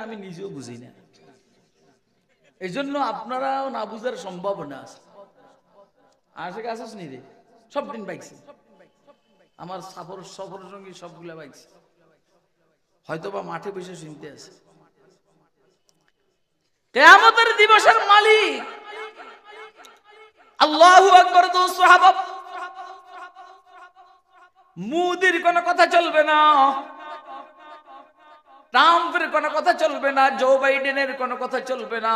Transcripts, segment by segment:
আমি নিজেও বুঝি না, এই জন্য আপনারাও না বুঝার সম্ভাবনা আছে। আশেখ আসিস নি রে, সব দিন বাইকছে আমার সফর সঙ্গী সবগুলা বাইকছে, হয়তোবা মাঠে বসে শুনতে আছে। কিয়ামতের দিবসের মালিক আল্লাহু আকবার। দোস্ত সাহাবা, মুদির কোনো কথা চলবে না, ট্রাম্পের কোনো কথা চলবে না, জো বাইডেনের কোনো কথা চলবে না,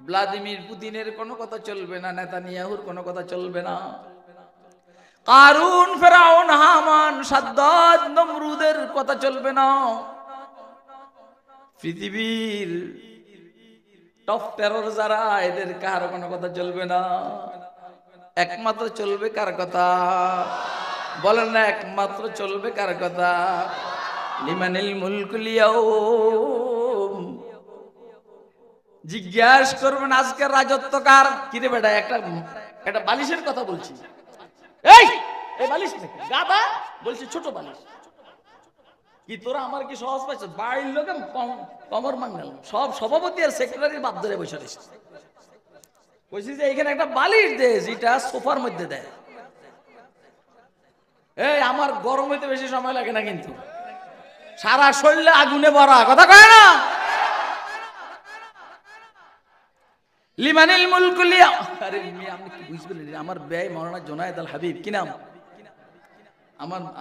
ভ্লাদিমির পুতিনের কোনো কথা চলবে না, নেতানিয়াহুর কোনো কথা চলবে না, কারুন, ফেরাউন, হামান, সাদ্দাদ, নমরুদের কথা চলবে না, পৃথিবীর টপ টেরর যারা এদের কারো কোনো কথা চলবে না। একমাত্র চলবে কার কথা বলেন না? একমাত্র চলবে কার কথা? লিমানিল মুলকুল ইয়াউম। জিজ্ঞাসা করবেন আজকের রাজত্ব কার? কি রে বেটা, একটা বালিশের কথা বলছি, এই বালিশ নাকি গাদা বলছি, ছোট বালিশ। কি তোরা আমার কি সহজ পাইছ? বাড়ির লোকে কমর মাঙ্গাল, সব সভাপতি আর সেক্রেটারির বাপ ধরে বসে রয়েছে। বলছি যে এখানে একটা বালিশ দে, যেটা সোফার মধ্যে দেয়। এই আমার গরম হইতে বেশি সময় লাগে না, কিন্তু সারা শরীরে আগুনে ভরা, কথা কয় না? লিমানিল মুলকুল ইয়াউম। আরে মিয়া, আপনি কি বুঝবেন? আমার ব্যয় মাওলানা জুনায়েদ আল হাবিব, কি নাম?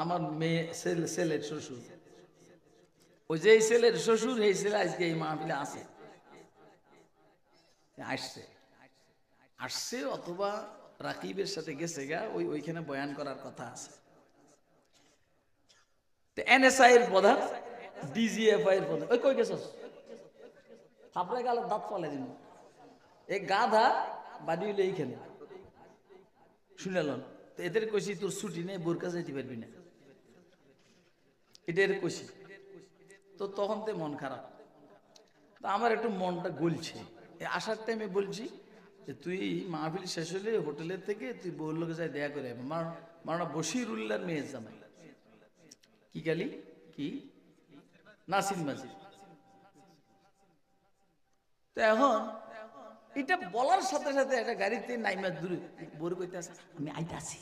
আমার মেয়ে ছেলের শ্বশুর, ওই যে ছেলের শ্বশুর, এই ছেলে আজকে এই মাহফিলে আছে, আসছে অথবা রাকিবের সাথে গেছে গা, ওইখানে বয়ান করার কথা আছে। এনএসআই এর প্রধান, ডিজিএফআই এর প্রধান, ওই কই গেছস? থাপড়ে গেল, দাঁত ফলে দিন। এই গাধা বাড়ি হইলে এইখানে শুনেলেন তো, এদের কইছি তোর ছুটি নেই, বোরকা যাইতে পারবি না, এদের কইছি তো। তখন তো মন খারাপ, তা আমার একটু মনটা গলছে। আসার টাইমে বলছি যে তুই মাহফিল শেষ হলে হোটেলের থেকে তুই বউর লোকে যাই দেখা করে মাওলানা বশিরুল্লাহর মেয়ের জামাই, কি গালি কি নাসির মাজিদ। তো এখন এটা বলার সাথে সাথে একটা গাড়িতে নাইমা দূরে বউর কইতে আছে, আমি আইতে আছি।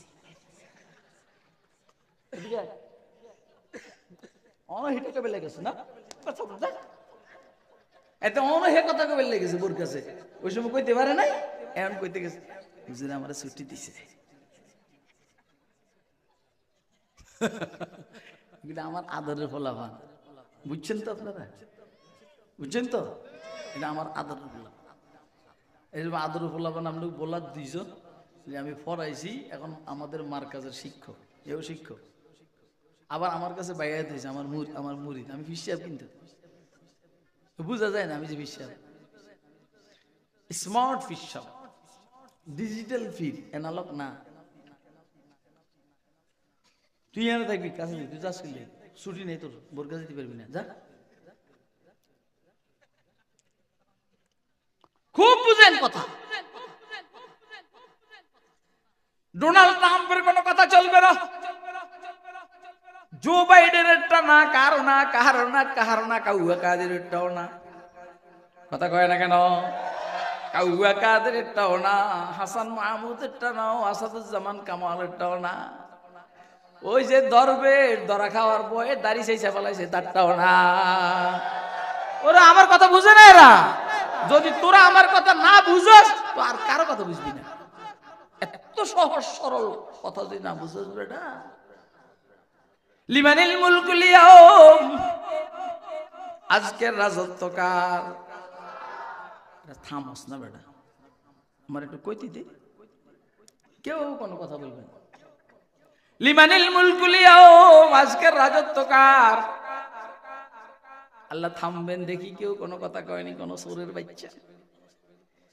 অনহিত কবে লেগেছে না, এত অনহে কথা কবে লেগেছে বোর কাছে, ওই সময় কইতে পারে নাই, এখন কইতে গেছে হুজুর আমার ছুটি দিছে। আমার আদরের ফলাফল, বুঝছেন তো আপনারা? বুঝছেন তো? এটা আমার আদরের ফলাফল। এরকম আদরের ফলাফল আমরা বলার দুইজন যে আমি পড়াইছি, এখন আমাদের মার্কাজের শিক্ষক, এও শিক্ষক, আবার আমার কাছে বাইরে দিয়েছে আমার মুরিদ। আমি বিশ্বাস, কিন্তু বুঝা যায় না আমি যে বিশ্বাস। Smart fisher, digital feed, analogue না। তুই এনে থাকবি কাছে, তুই যাস কিনলে ছুটি নেই তোর, বোর কাছে দিতে পারবি না, যা। খুব বুঝেন কথা। ডোনাল্ড ট্রাম্পের কোনো কথা চলবে না, জো বাইডেনেরটা না, কারো না, কাহার না, কাউয়া কাদেরটাও না, কথা কয় না কেন? কাউয়া কাদেরটাও না, হাসান মাহমুদেরটা নাও, আসাদুজ্জামান কামালেরটাও না, ওই যে ধরা খাওয়ার বয়ে দাড়ি চাইছে ফেলাইছে তারটাও না। ওরা আমার কথা বুঝে না। এরা যদি তোরা আমার কথা না বুঝস তো আর কারো কথা বুঝবি না। এত সহজ সরল কথা যদি না বুঝস বেটা। লিমানিল মুলকুল ইয়াউম, আজকের রাজত্ব কার? থামস না বেটা, আমার একটু কইতে দে, কেউ কোনো কথা বলবে না। লিমানিল মুলকুল ইয়াউম, আজকের রাজত্ব কার? আল্লাহ থামবেন দেখি, কেউ কোনো কথা কয়নি, কোন সুরের বাচ্চা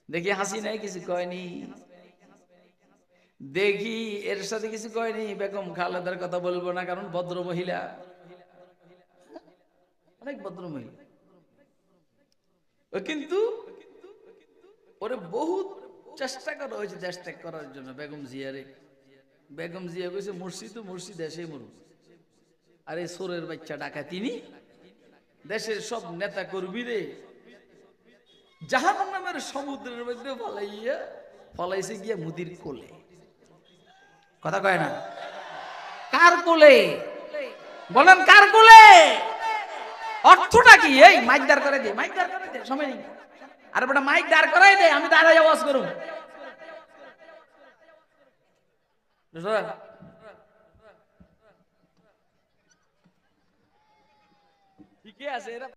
দেখি হাসিনাই কিছু কয়নি, দেখি এর সাথে কিছু কয়নি, বেগম খালেদার কথা বলবো না, কারণ ভদ্র মহিলা, অনেক ভদ্র মহিলা। কিন্তু ওরে বহুত চেষ্টা করা হয়েছে দেশ ত্যাগ করার জন্য, বেগম জিয়ারে বেগম জিয়া কইছে মুর্শিদ মুর্শিদ দেশে মরু। আরে সোরের বাচ্চা ডাকাতিনি দেশের সব নেতা কর্মী রে জাহান্নামের সমুদ্রের মধ্যে ফলাইছে গিয়া মুদির কোলে। কথা কয় না? কার কোলে বলেন? কার কোলে? অর্থটা কি? এই মাইক দাঁড় করে দে, মাইক দাঁড় করে দে, সময় নেই। আরে বেটা মাইক দাঁড় করাই দে, আমি দাঁড়াই আওয়াজ করুন। ঠিকই আছে এরা।